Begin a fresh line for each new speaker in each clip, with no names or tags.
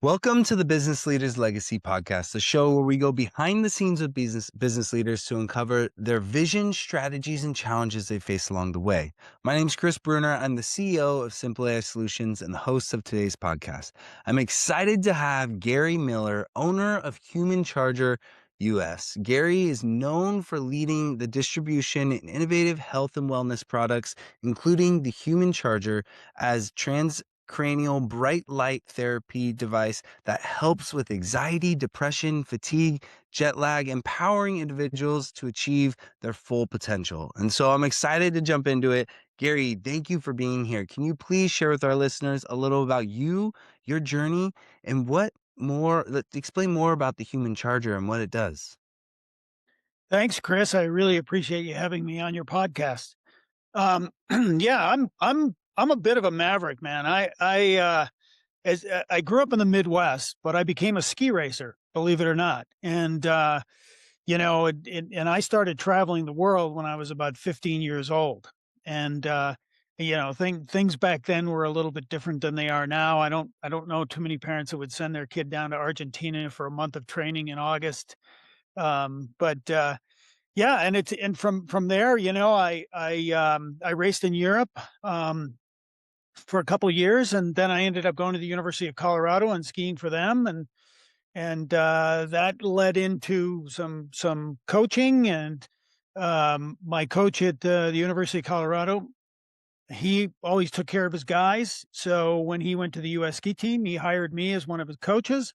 Welcome to the Business Leaders Legacy Podcast, the show where we go behind the scenes with business leaders to uncover their vision, strategies, and challenges they face along the way. My name is Chris Bruner. I'm the CEO of Simple AI Solutions and the host of today's podcast. I'm excited to have Gary Miller, owner of HumanCharger US. Gary is known for leading the distribution in innovative health and wellness products, including the HumanCharger as transcranial bright light therapy device that helps with anxiety, depression, fatigue, jet lag, empowering individuals to achieve their full potential. And so I'm excited to jump into it. Gary, thank you for being here. Can you please share with our listeners a little about you, your journey, and explain more about the HumanCharger and what it does?
Thanks, Chris. I really appreciate you having me on your podcast. Yeah, I'm a bit of a maverick, man. I grew up in the Midwest, but I became a ski racer, believe it or not. And and I started traveling the world when I was about 15 years old. And things back then were a little bit different than they are now. I don't know too many parents that would send their kid down to Argentina for a month of training in August. But yeah, and from there, I raced in Europe for a couple of years, and then I ended up going to the University of Colorado and skiing for them, and that led into some coaching. And my coach at the University of Colorado, he always took care of his guys. So when he went to the U.S. ski team, he hired me as one of his coaches.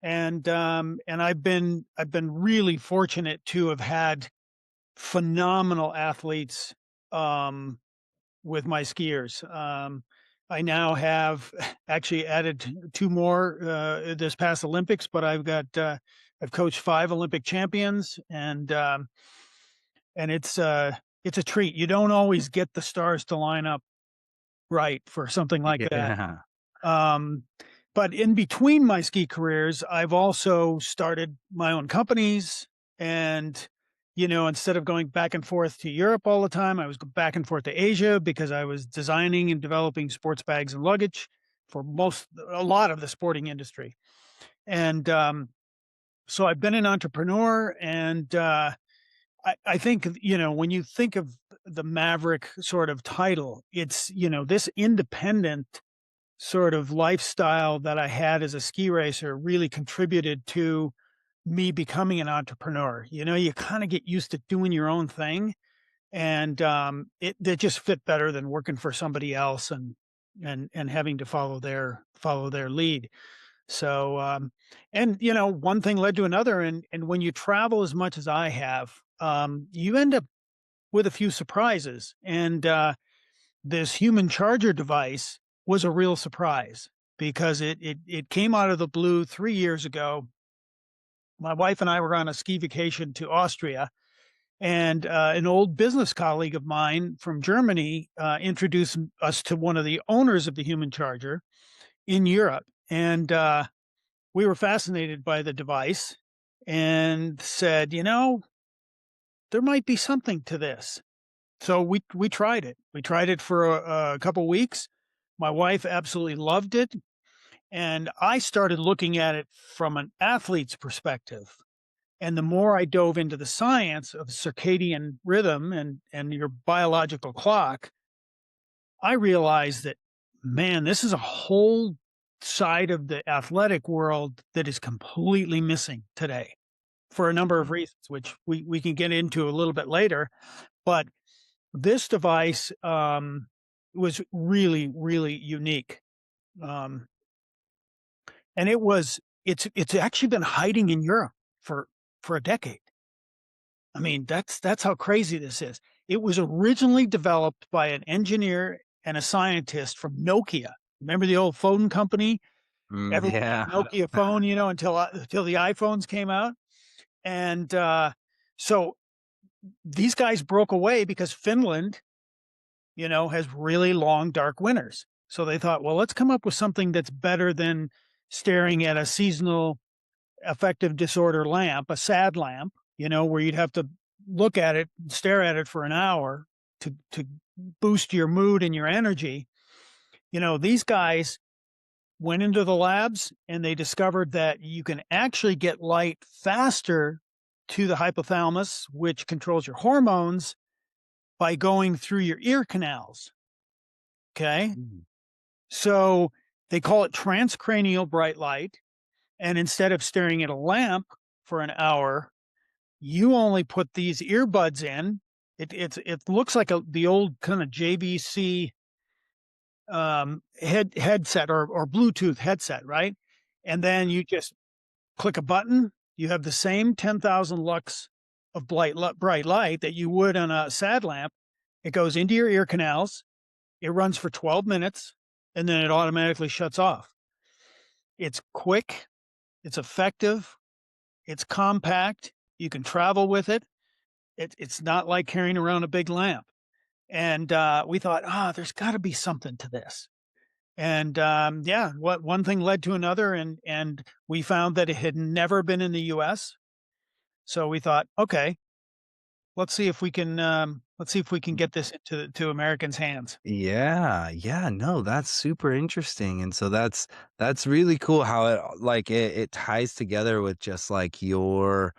And I've been really fortunate to have had phenomenal athletes with my skiers. I now have actually added two more this past Olympics, but I've coached 5 Olympic champions, and it's a treat. You don't always get the stars to line up right for something like that.
Yeah.
Um, but in between my ski careers, I've also started my own companies. And, instead of going back and forth to Europe all the time, I was back and forth to Asia because I was designing and developing sports bags and luggage for a lot of the sporting industry. And so I've been an entrepreneur. And I think, when you think of the Maverick sort of title, it's, this independent sort of lifestyle that I had as a ski racer really contributed to me becoming an entrepreneur. You kind of get used to doing your own thing, and it just fit better than working for somebody else and having to follow their lead. So and one thing led to another, and when you travel as much as I have, you end up with a few surprises. And this human charger device was a real surprise because it came out of the blue 3 years ago. My wife and I were on a ski vacation to Austria, and an old business colleague of mine from Germany introduced us to one of the owners of the human charger in Europe. And we were fascinated by the device and said, there might be something to this. So we tried it. We tried it for a couple weeks. My wife absolutely loved it, and I started looking at it from an athlete's perspective. And the more I dove into the science of circadian rhythm and your biological clock, I realized that, man, this is a whole side of the athletic world that is completely missing today for a number of reasons, which we can get into a little bit later. But this device was really, really unique. Um, and it's actually been hiding in Europe for a decade. I mean, that's how crazy this is. It was originally developed by an engineer and a scientist from Nokia. Remember the old phone company? Everyone had
Yeah.
a Nokia phone, until the iPhones came out. And so these guys broke away because Finland, has really long, dark winters. So they thought, well, let's come up with something that's better than staring at a seasonal affective disorder lamp, a sad lamp, where you'd have to look at it, stare at it for an hour to boost your mood and your energy. These guys went into the labs and they discovered that you can actually get light faster to the hypothalamus, which controls your hormones, by going through your ear canals. Okay.
Mm.
So they call it transcranial bright light. And instead of staring at a lamp for an hour, you only put these earbuds in. It looks like the old kind of JVC headset or Bluetooth headset, right? And then you just click a button. You have the same 10,000 lux of bright light that you would on a sad lamp. It goes into your ear canals. It runs for 12 minutes, and then it automatically shuts off. It's quick. It's effective. It's compact. You can travel with it. It's not like carrying around a big lamp. And we thought, there's got to be something to this. And yeah, what one thing led to another, and we found that it had never been in the U.S. So we thought, okay, let's see if we can get this into to Americans' hands.
Yeah, yeah, no, that's super interesting, and so that's really cool how it like it ties together with just like your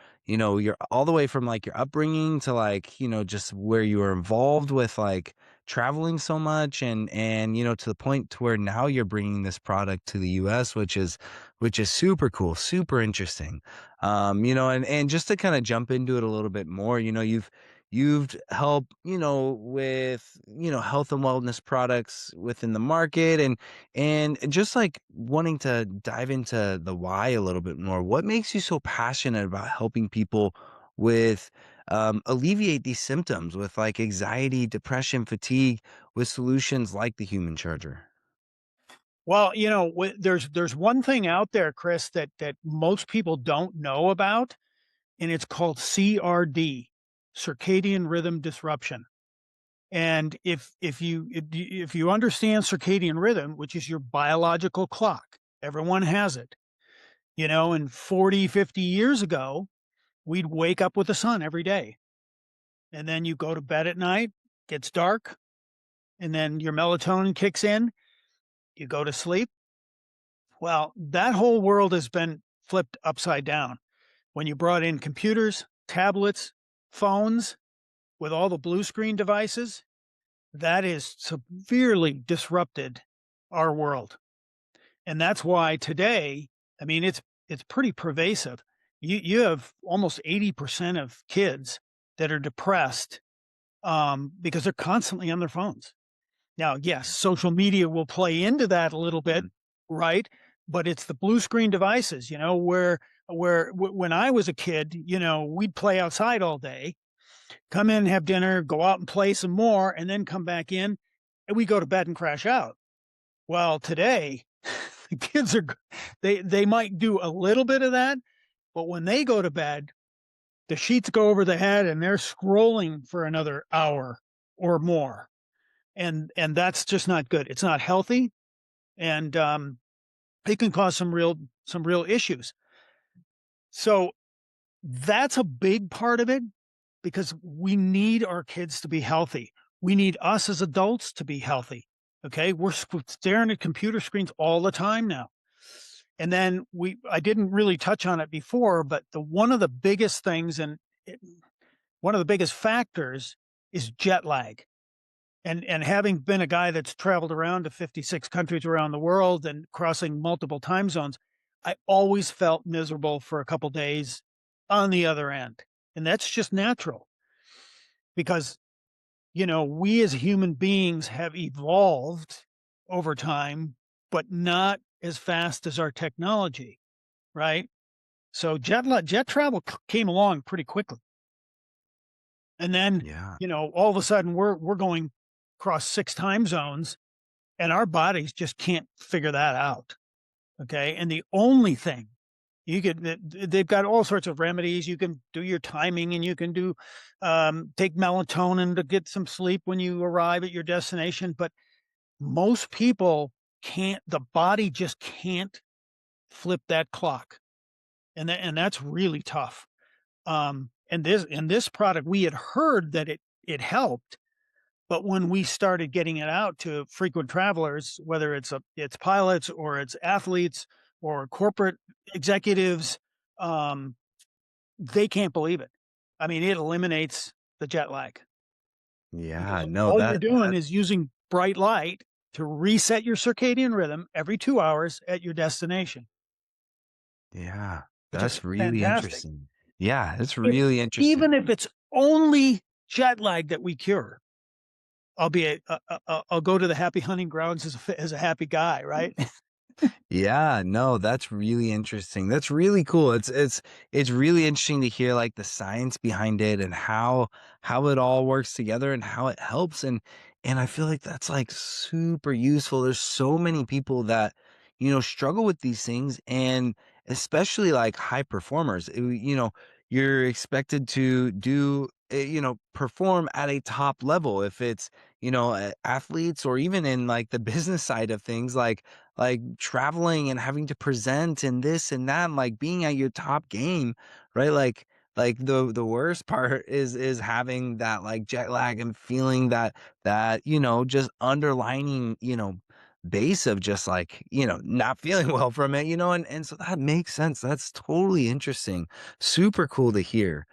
all the way from like your upbringing to like just where you were involved with like traveling so much and to the point to where now you're bringing this product to the U.S., which is super cool, super interesting. And just to kind of jump into it a little bit more, you've helped, with, health and wellness products within the market and just like wanting to dive into the why a little bit more. What makes you so passionate about helping people with alleviate these symptoms with like anxiety, depression, fatigue with solutions like the Human Charger?
Well, there's one thing out there, Chris, that most people don't know about, and it's called CRD, circadian rhythm disruption. And if you understand circadian rhythm, which is your biological clock, everyone has it. And 40, 50 years ago, we'd wake up with the sun every day. And then you go to bed at night, gets dark, and then your melatonin kicks in, you go to sleep. Well, that whole world has been flipped upside down. When you brought in computers, tablets, phones with all the blue screen devices, that is severely disrupted our world. And that's why today, I mean, it's pretty pervasive. You have almost 80% of kids that are depressed because they're constantly on their phones. Now, yes, social media will play into that a little bit,
Mhm.
right? But it's the blue screen devices, when I was a kid, we'd play outside all day, come in, have dinner, go out and play some more, and then come back in, and we go to bed and crash out. Well, today, the kids they might do a little bit of that, but when they go to bed, the sheets go over the head and they're scrolling for another hour or more. And that's just not good. It's not healthy, and it can cause some real issues. So that's a big part of it because we need our kids to be healthy. We need us as adults to be healthy. Okay, we're staring at computer screens all the time now. And then I didn't really touch on it before, but one of the biggest things and one of the biggest factors is jet lag. And having been a guy that's traveled around to 56 countries around the world and crossing multiple time zones, I always felt miserable for a couple days on the other end. And that's just natural because, we as human beings have evolved over time, but not as fast as our technology, right? So jet travel came along pretty quickly. And then,
Yeah.
all of a sudden we're going across 6 time zones and our bodies just can't figure that out. Okay. And the only thing they've got all sorts of remedies. You can do your timing and you can take melatonin to get some sleep when you arrive at your destination. But most people can't, the body just can't flip that clock. And that's really tough. And this product, we had heard that it helped, But when we started getting it out to frequent travelers, whether it's pilots or it's athletes or corporate executives, um, they can't believe it. I mean, it eliminates the jet lag because
Yeah, no,
all you're
that
doing
that
is using bright light to reset your circadian rhythm every 2 hours at your destination,
yeah,
which is
that's really
fantastic.
interesting. Yeah, it's
If
really interesting.
even if it's only jet lag that we cure, I'll go to the happy hunting grounds as a happy guy, right?
Yeah, no, that's really interesting. That's really cool. It's really interesting to hear like the science behind it and how it all works together and how it helps and I feel like that's like super useful. There's so many people that struggle with these things and especially like high performers. You're expected to do perform at a top level if it's athletes or even in like the business side of things like traveling and having to present and this and that and like being at your top game, right? Like the worst part is having that like jet lag and feeling that just underlining, base of just like, not feeling well from it, and so that makes sense. That's totally interesting. Super cool to hear.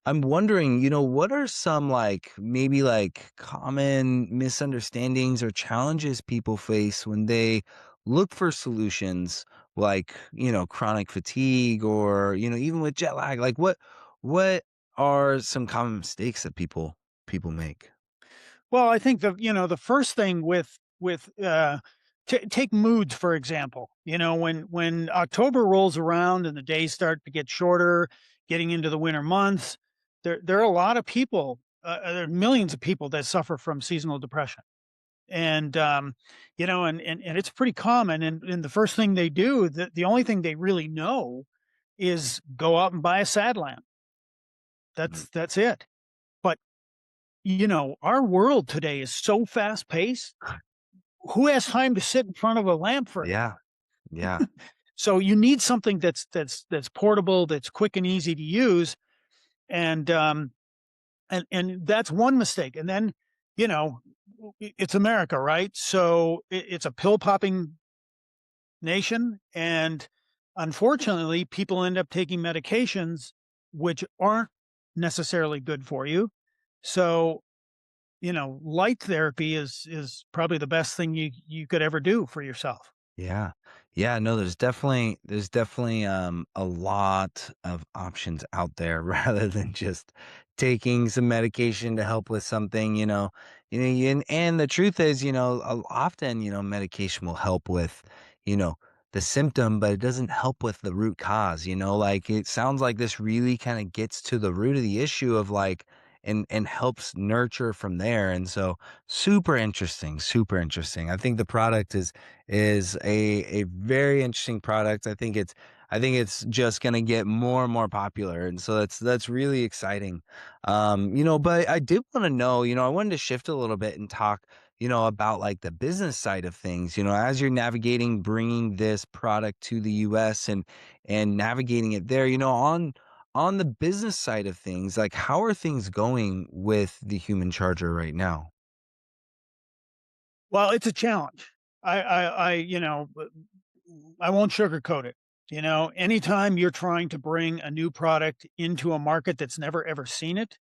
I'm wondering, what are some like maybe like common misunderstandings or challenges people face when they look for solutions like, chronic fatigue or, even with jet lag? Like what are some common mistakes that people make?
Well, I think the first thing with take moods, for example. When October rolls around and the days start to get shorter, getting into the winter months, there are a lot of people, there are millions of people that suffer from seasonal depression. And and it's pretty common. And the first thing they do, the only thing they really know is go out and buy a sad lamp.
Mhm.
That's it. But our world today is so fast paced. Who has time to sit in front of a lamp forever?
Yeah. Yeah.
So you need something that's portable, that's quick and easy to use, and that's one mistake. And then, you know, it's America, right? So it's a pill popping nation, and unfortunately, people end up taking medications which aren't necessarily good for you. So light therapy is probably the best thing you could ever do for yourself.
Yeah. Yeah, no, there's definitely a lot of options out there rather than just taking some medication to help with something, and the truth is, often, medication will help with, you know, the symptom, but it doesn't help with the root cause, like it sounds like this really kind of gets to the root of the issue of like and helps nurture from there. And so super interesting, super interesting. I think the product is a very interesting product. I think it's just gonna get more and more popular, and so that's really exciting. But I did want to know, I wanted to shift a little bit and talk, about like the business side of things. As you're navigating bringing this product to the U.S. and navigating it there, on the business side of things, like how are things going with the human charger right now?
Well, it's a challenge. I won't sugarcoat it. Anytime you're trying to bring a new product into a market that's never ever seen it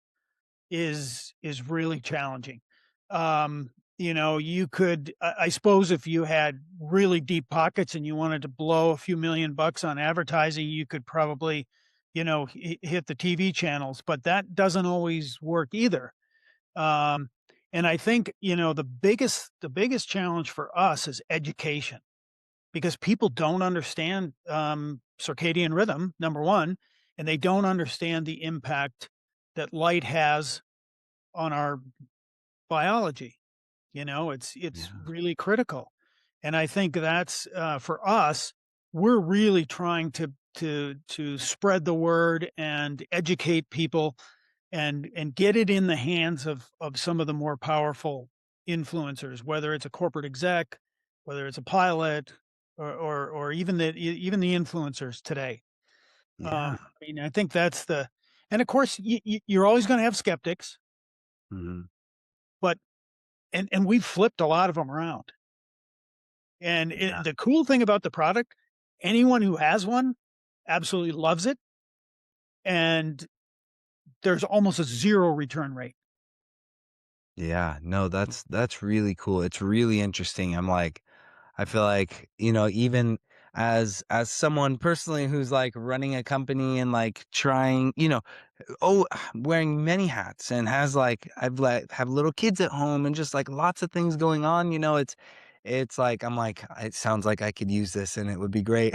is really challenging. You could, I suppose, if you had really deep pockets and you wanted to blow a few $1,000,000 on advertising, you could probably, hit the TV channels, but that doesn't always work either. Um, and I think, the biggest challenge for us is education because people don't understand circadian rhythm, number one, and they don't understand the impact that light has on our biology. It's
Yeah.
really critical. And I think that's for us, we're really trying to spread the word and educate people and get it in the hands of some of the more powerful influencers, whether it's a corporate exec, whether it's a pilot, or even the influencers today.
Yeah.
I mean, I think that's and of course you're always going to have skeptics.
Mhm.
but and we've flipped a lot of them around. And
Yeah.
the cool thing about the product, anyone who has one absolutely loves it, and there's almost a 0 return rate.
Yeah, no, that's really cool. It's really interesting. I feel like, even as someone personally who's like running a company and like trying, oh, wearing many hats and has like I've like have little kids at home and just like lots of things going on, it's like I'm like it sounds like I could use this and it would be great.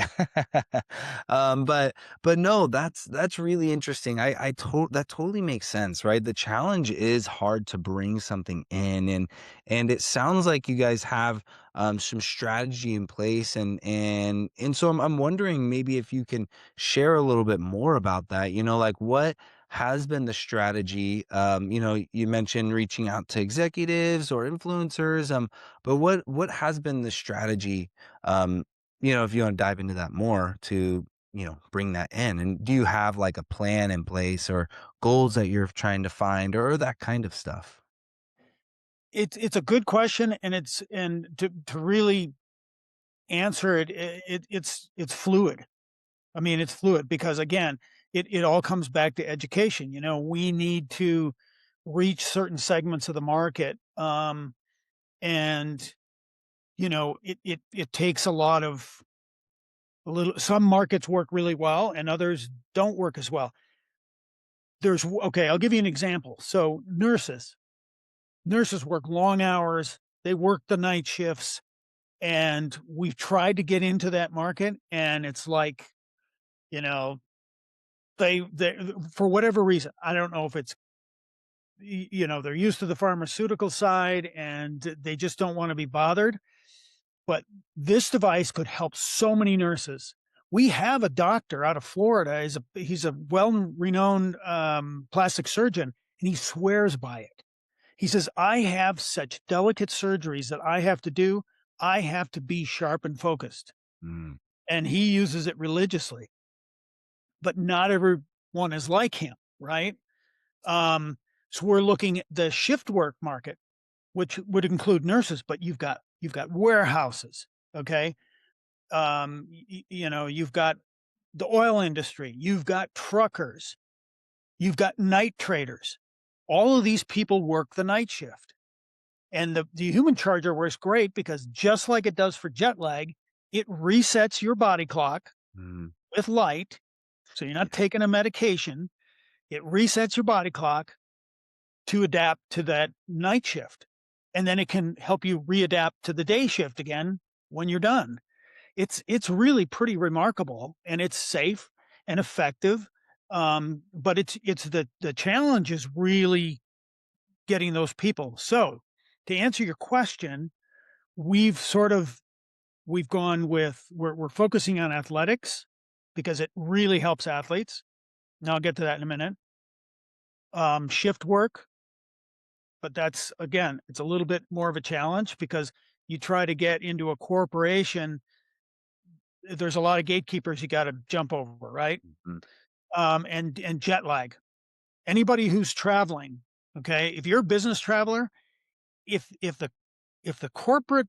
But no, that's really interesting. That totally makes sense, right? The challenge is hard to bring something in, and it sounds like you guys have some strategy in place, and so I'm wondering maybe if you can share a little bit more about that. Like what has been the strategy? You mentioned reaching out to executives or influencers, but what has been the strategy? If you want to dive into that more to bring that in, and do you have like a plan in place or goals that you're trying to find or that kind of stuff?
It's a good question, and to really answer it, it's fluid. I mean, it's fluid because again, it all comes back to education. We need to reach certain segments of the market, and it takes a little. Some markets work really well, and others don't work as well. Okay, I'll give you an example. So nurses work long hours. They work the night shifts, and we've tried to get into that market, and it's like, you know, they for whatever reason, I don't know if it's they're used to the pharmaceutical side and they just don't want to be bothered. But this device could help so many nurses. We have a doctor out of Florida. He's a well-renowned plastic surgeon, and he swears by it. He says, "I have such delicate surgeries that I have to do. I have to be sharp and focused."
Mm,
And he uses it religiously, but not everyone is like him, right? Um, so we're looking at the shift work market, which would include nurses, but you've got warehouses, okay? You've got the oil industry, you've got truckers, you've got night traders. All of these people work the night shift. And the human charger works great because just like it does for jet lag, it resets your body clock
mm,
with light. So you're not
yeah,
taking a medication. It resets your body clock to adapt to that night shift. And then it can help you readapt to the day shift again when you're done. It's really pretty remarkable, and it's safe and effective. But it's the challenge is really getting those people. So to answer your question, we've sort of we've gone with we're focusing on athletics because it really helps athletes. Now I'll get to that in a minute. Shift work, but that's again, it's a little bit more of a challenge because you try to get into a corporation, there's a lot of gatekeepers you got to jump over, right?
mm,
And jet lag. Anybody who's traveling, okay, if you're a business traveler, if the corporate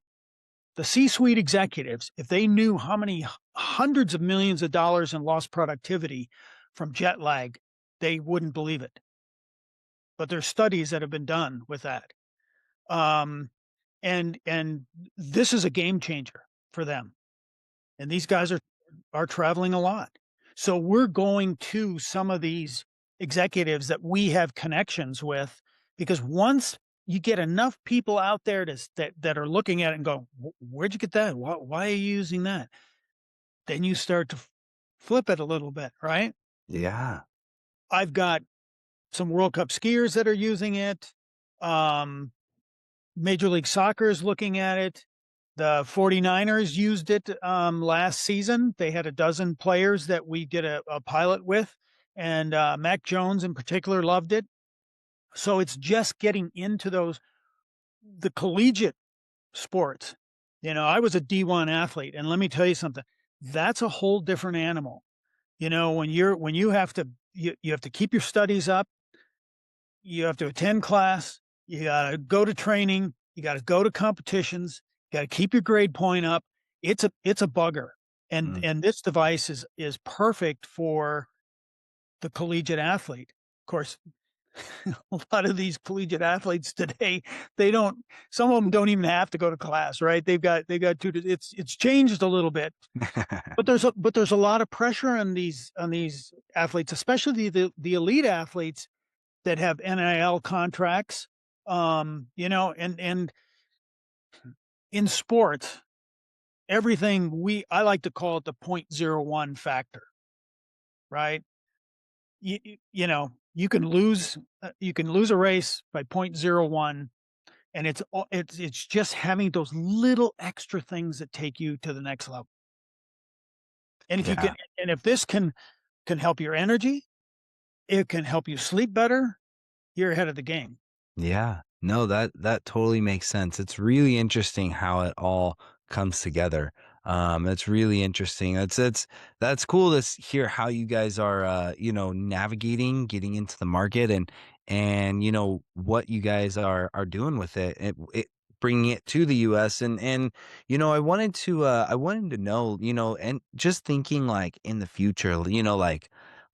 the C-suite executives, if they knew how many hundreds of millions of dollars in lost productivity from jet lag, they wouldn't believe it. But there's studies that have been done with that. Um, and this is a game changer for them. And these guys are traveling a lot. So we're going to some of these executives that we have connections with because once you get enough people out there that are looking at it and go, Where'd you get that? Why are you using that?" Then you start to flip it a little bit, right?
yeah.
I've got some World Cup skiers that are using it. Um, Major League Soccer is looking at it. The 49ers used it last season. They had a dozen players that we did a pilot with, and Mac Jones in particular loved it. So it's just getting into the collegiate sports. I was a D1 athlete, and let me tell you something. That's a whole different animal. When you have to keep your studies up, You have to attend class, you gotta go to training, you gotta go to competitions, you gotta keep your grade point up. It's a bugger,
Mm.
and this device is perfect for the collegiate athlete. Of course, a lot of these collegiate athletes today, they don't some of them don't even have to go to class, right? They've got 2 to it's changed a little bit, but there's a lot of pressure on these athletes, especially the elite athletes that have NIL contracts, and in sports, everything I like to call it the point zero 0.01 factor, right? You can lose a race by point zero 0.01, and it's just having those little extra things that take you to the next level. And if you
Yeah.
can and if this can help your energy, it can help you sleep better, you're ahead of the game.
Yeah. No, that totally makes sense. It's really interesting how it all comes together. It's really interesting. That's cool to hear how you guys are navigating getting into the market and what you guys are doing with it bringing it to the US and I wanted to know, and just thinking like in the future,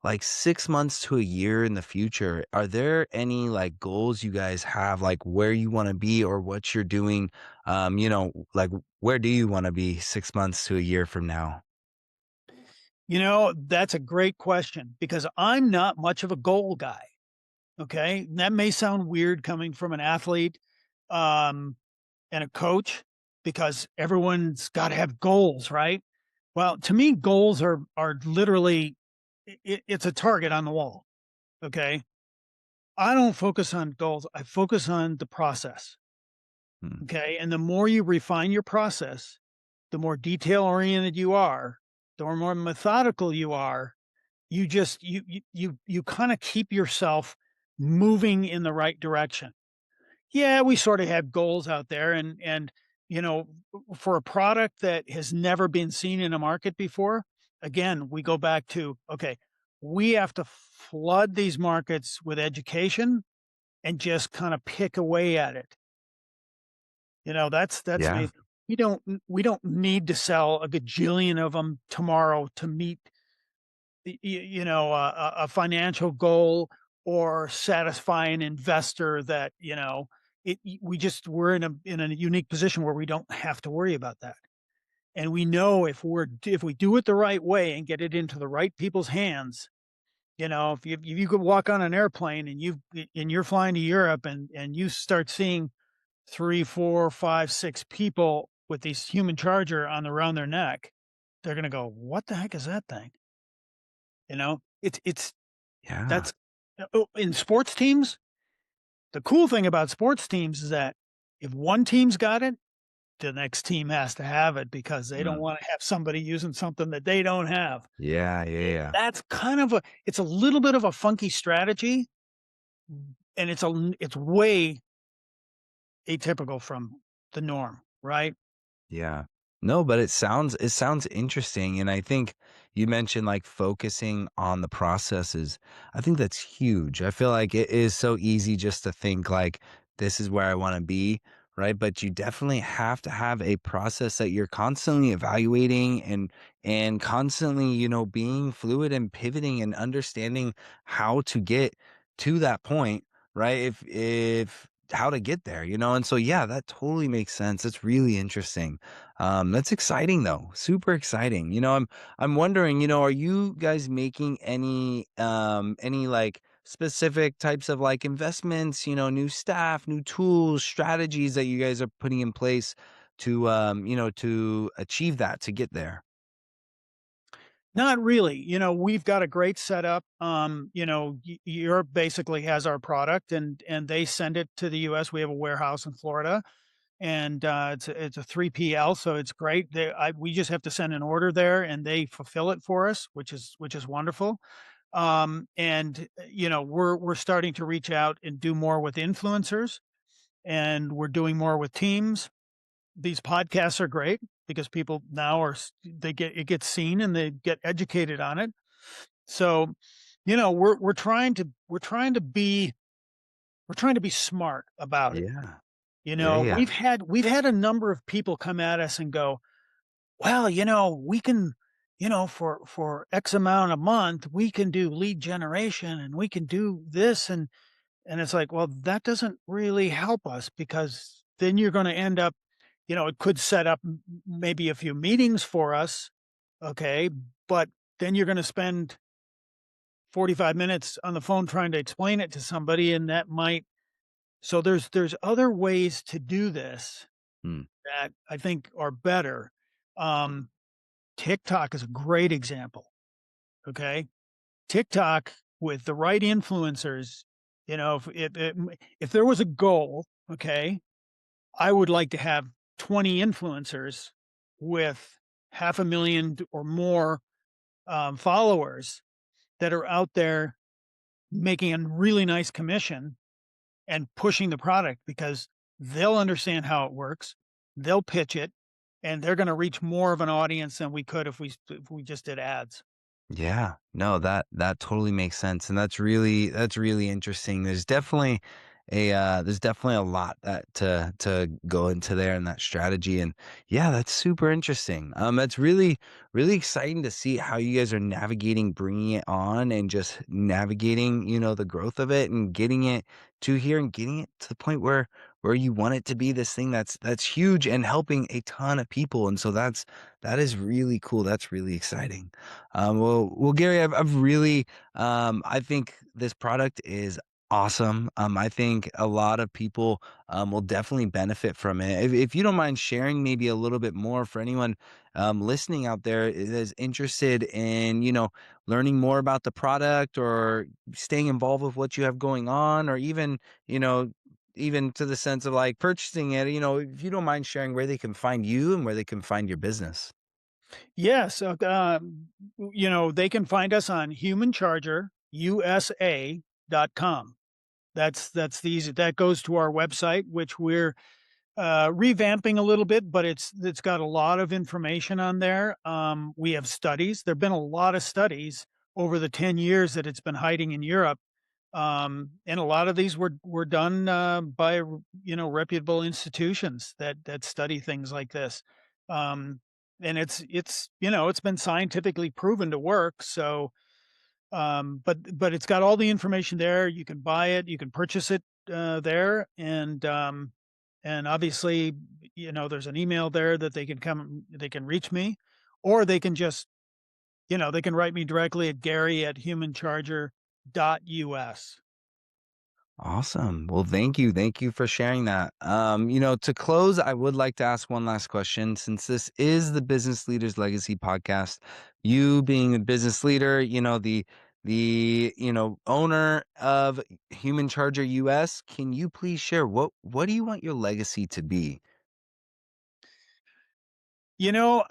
like 6 months to a year in the future, are there any, like, goals you guys have, like, where you wanna be or what you're doing? Like, where do you wanna be 6 months to a year from now?
That's a great question because I'm not much of a goal guy. Okay. That may sound weird coming from an athlete um, and a coach because everyone's got to have goals, right? Well, to me, goals are literally it's a target on the wall. Okay. I don't focus on goals. I focus on the process.
Mm,
Okay. And the more you refine your process, the more detail oriented you are, the more methodical you are, you just you kind of keep yourself moving in the right direction. Yeah, we sort of have goals out there and you know, for a product that has never been seen in a market before, again, we go back to okay, we have to flood these markets with education and just kind of pick away at it. That's
yeah,
me. We don't need to sell a gajillion of them tomorrow to meet a financial goal or satisfy an investor that we're in a unique position where we don't have to worry about that, and we know if we do it the right way and get it into the right people's hands. If you could walk on an airplane and you're flying to Europe and you start seeing three, four, five, six people with these human charger on around their neck, they're gonna go, "What the heck is that thing?" It's
yeah,
that's in sports teams, the cool thing about sports teams is that if one team's got it, the next team has to have it because they don't
mm,
wanna have somebody using something that they don't have.
yeah, yeah, yeah.
That's kind of it's a little bit of a funky strategy, and it's way atypical from the norm, right?
Yeah. No, but it sounds interesting, and I think you mentioned, like, focusing on the processes. I think that's huge. I feel like it is so easy just to think, like, "This is where I wanna be," right? But you definitely have to have a process that you're constantly evaluating and constantly, being fluid and pivoting and understanding how to get to that point, right? If how to get there, and so, yeah, that totally makes sense. It's really interesting. That's exciting though. Super exciting. I'm wondering, are you guys making any like specific types of like investments, new staff, new tools, strategies that you guys are putting in place to achieve that, to get there?
Not really. We've got a great setup. Europe basically has our product and they send it to the US. We have a warehouse in Florida and it's a 3PL, so it's great. We just have to send an order there and they fulfill it for us, which is wonderful. And we're starting to reach out and do more with influencers and we're doing more with teams. These podcasts are great because people now it gets seen and they get educated on it. So, we're trying to be We're trying to be smart about it.
Yeah.
You
Yeah,
know,
yeah.
we've had a number of people come at us and go, "Well, we can, for X amount a month, we can do lead generation and we can do this." And it's like, well, that doesn't really help us because then you're gonna end up, it could set up maybe a few meetings for us, okay, but then you're gonna spend 45 minutes on the phone trying to explain it to somebody, and that might so there's other ways to do this
Mm.
that I think are better. Um, TikTok is a great example, okay? TikTok with the right influencers, if there was a goal, okay, I would like to have 20 influencers with 500,000 or more, followers that are out there making a really nice commission and pushing the product because they'll understand how it works, they'll pitch it, and they're gonna reach more of an audience than we could if we just did ads.
Yeah. No, that totally makes sense, and that's really interesting. There's definitely a lot that to go into there in that strategy, and yeah, that's super interesting. That's really exciting to see how you guys are navigating bringing it on and just navigating, the growth of it and getting it to here and getting it to the point where you want it to be this thing that's huge and helping a ton of people, and so that is really cool. That's really exciting. Well, Gary, I've really, I think this product is awesome. I think a lot of people will definitely benefit from it. If you don't mind sharing maybe a little bit more for anyone listening out there that is interested in, learning more about the product or staying involved with what you have going on, or even, you know, even to the sense of like purchasing it, if you don't mind sharing where they can find you and where they can find your business.
Yes, they can find us on HumanChargerUSA.com. That's the easy that goes to our website, which we're, revamping a little bit, but it's got a lot of information on there. We have studies. There've been a lot of studies over the 10 years that it's been hiding in Europe. And a lot of these were done, by, reputable institutions that study things like this. Um, and it's been scientifically proven to work. So, but it's got all the information there. You can buy it, you can purchase it, there, and obviously, there's an email there that they can reach me, or they can just, they can write me directly at Gary@HumanCharger.us.
Awesome. Well, thank you. Thank you for sharing that. To close, I would like to ask one last question. Since this is the Business Leaders Legacy podcast, you being a business leader, the owner of Human Charger US, can you please share what do you want your legacy to be?
You know,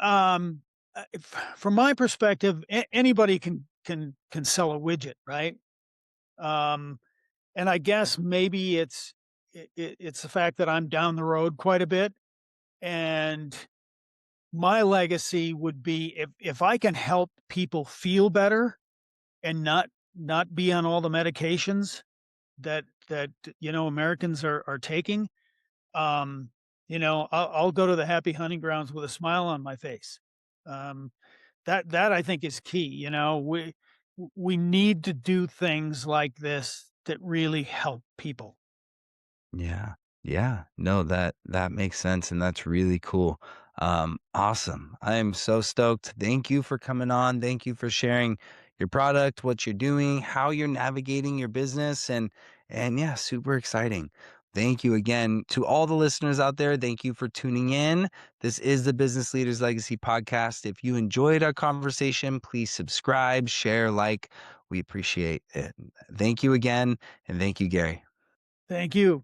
from my perspective, anybody can sell a widget, right? Um, and I guess maybe it's the fact that I'm down the road quite a bit, and my legacy would be if I can help people feel better and not be on all the medications that Americans are taking. I'll go to the happy hunting grounds with a smile on my face. Um, that I think is key. We need to do things like this that really help people.
Yeah. Yeah. No, that makes sense and that's really cool. Awesome. I am so stoked. Thank you for coming on. Thank you for sharing your product, what you're doing, how you're navigating your business and yeah, super exciting. Thank you again to all the listeners out there. Thank you for tuning in. This is the Business Leaders Legacy podcast. If you enjoyed our conversation, please subscribe, share, like. We appreciate it. Thank you again and thank you, Gary.
Thank you.